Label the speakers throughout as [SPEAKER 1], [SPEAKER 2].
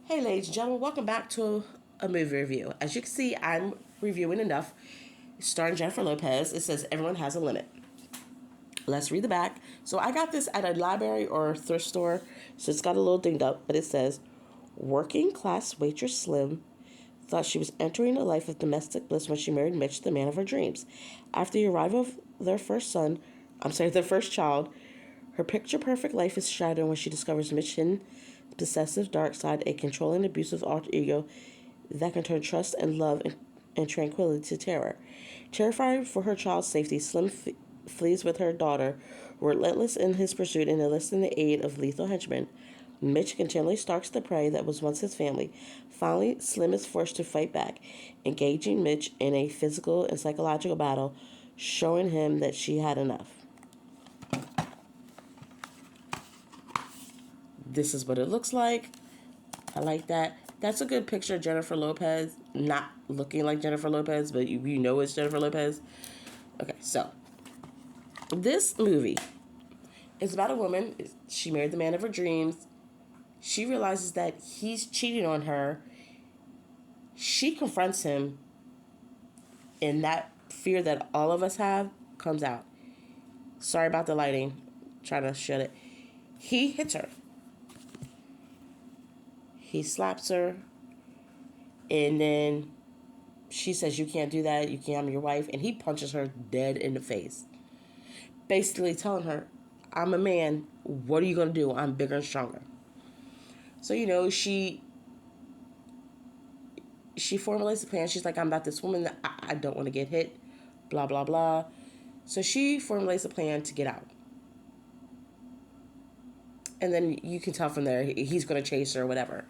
[SPEAKER 1] Hey, ladies and gentlemen, welcome back to a movie review. As you can see, I'm reviewing Enough, starring Jennifer Lopez. It says everyone has a limit. Let's read the back. So I got this at a library or thrift store, so it's got a little dinged up, but it says, working class waitress Slim thought she was entering a life of domestic bliss when she married Mitch, the man of her dreams. After the arrival of their first child, her picture-perfect life is shattered when she discovers Mitch's hidden, possessive dark side, a controlling, abusive alter ego that can turn trust and love and tranquility to terror. Terrified for her child's safety, Slim flees with her daughter, relentless in his pursuit and enlisting the aid of lethal henchmen. Mitch continually stalks the prey that was once his family. Finally, Slim is forced to fight back, engaging Mitch in a physical and psychological battle, showing him that she had enough. This is what it looks like. I like that. That's a good picture of Jennifer Lopez. Not looking like Jennifer Lopez, but you know it's Jennifer Lopez. Okay, so this movie is about a woman. She married the man of her dreams. She realizes that he's cheating on her. She confronts him, and that fear that all of us have comes out. Sorry about the lighting. Trying to shut it. He hits her. He slaps her, and then she says, "You can't do that. You can't. I'm your wife." And he punches her dead in the face, basically telling her, "I'm a man. What are you going to do? I'm bigger and stronger." So, she formulates a plan. She's like, "I'm not this woman. I don't want to get hit, blah, blah, blah." So she formulates a plan to get out. And then you can tell from there, he's going to chase her or whatever.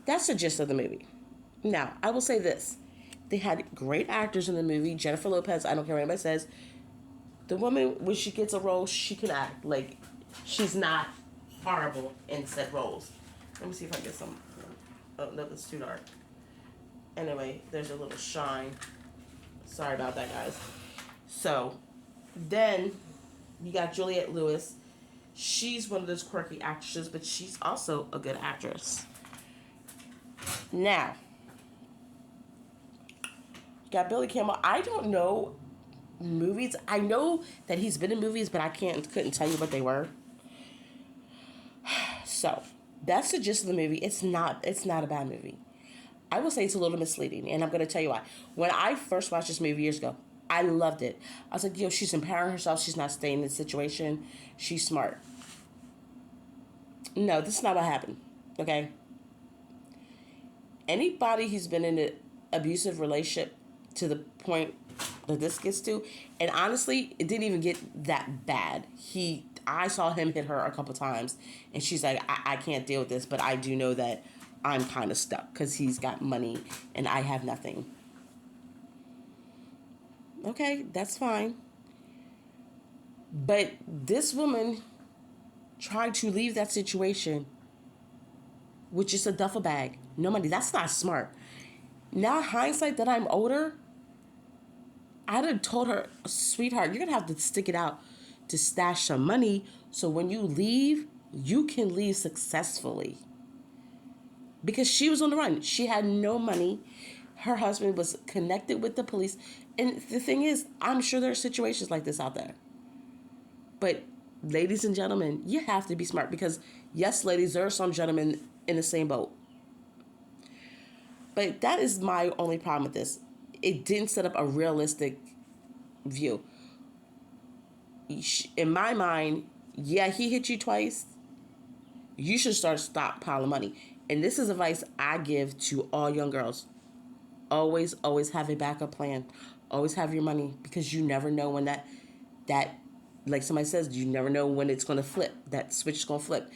[SPEAKER 1] That's the gist of the movie. Now, I will say this. They had great actors in the movie. Jennifer Lopez, I don't care what anybody says. The woman, when she gets a role, she can act. Like, she's not horrible in said roles. Let me see if I get some. Oh, no, it's too dark. Anyway, there's a little shine. Sorry about that, guys. So, then you got Juliette Lewis. She's one of those quirky actresses, but she's also a good actress. Now, got Billy Campbell. I don't know movies. I know that he's been in movies, but I couldn't tell you what they were. So, that's the gist of the movie. It's not a bad movie. I will say it's a little misleading, and I'm going to tell you why. When I first watched this movie years ago, I loved it. I was like, she's empowering herself. She's not staying in the situation. She's smart. No, this is not what happened. Okay? Anybody who's been in an abusive relationship to the point that this gets to, and honestly, it didn't even get that bad. I saw him hit her a couple times, and she's like, I can't deal with this, but I do know that I'm kind of stuck because he's got money and I have nothing. Okay, that's fine. But this woman tried to leave that situation with just a duffel bag. No money. That's not smart. Now, hindsight that I'm older, I'd have told her, "Sweetheart, you're going to have to stick it out to stash some money so when you leave, you can leave successfully." Because she was on the run. She had no money. Her husband was connected with the police. And the thing is, I'm sure there are situations like this out there. But ladies and gentlemen, you have to be smart because, yes, ladies, there are some gentlemen in the same boat. But that is my only problem with this. It didn't set up a realistic view. In my mind, yeah, he hit you twice. You should start stockpiling money. And this is advice I give to all young girls. Always, always have a backup plan. Always have your money because you never know when that like somebody says, you never know when it's going to flip. That switch is going to flip.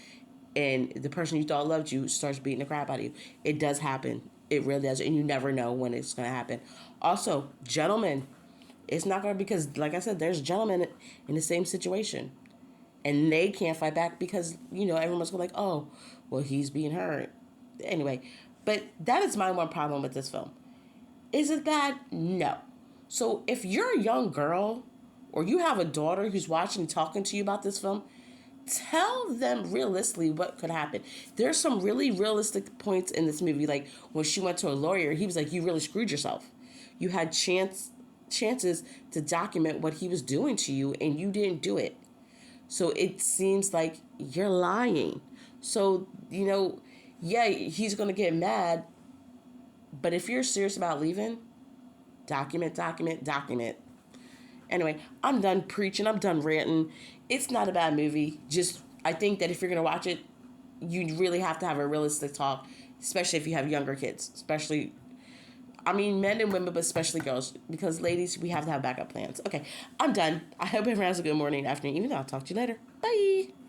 [SPEAKER 1] And the person you thought loved you starts beating the crap out of you. It does happen. It really does. And you never know when it's going to happen. Also, gentlemen, it's not going to, because like I said, there's gentlemen in the same situation. And they can't fight back because, everyone's going to be like, oh, well, he's being hurt. Anyway, but that is my one problem with this film. Is it bad? No. So if you're a young girl or you have a daughter who's watching and talking to you about this film, tell them realistically what could happen. There's some really realistic points in this movie. Like when she went to a lawyer, he was like, "You really screwed yourself. You had chances to document what he was doing to you, and you didn't do it. So it seems like you're lying." So yeah, he's gonna get mad. But if you're serious about leaving, document, document, document. Anyway, I'm done preaching. I'm done ranting. It's not a bad movie. Just, I think that if you're going to watch it, you really have to have a realistic talk, especially if you have younger kids. Especially, I mean, men and women, but especially girls. Because ladies, we have to have backup plans. Okay, I'm done. I hope everyone has a good morning, afternoon, evening. I'll talk to you later. Bye.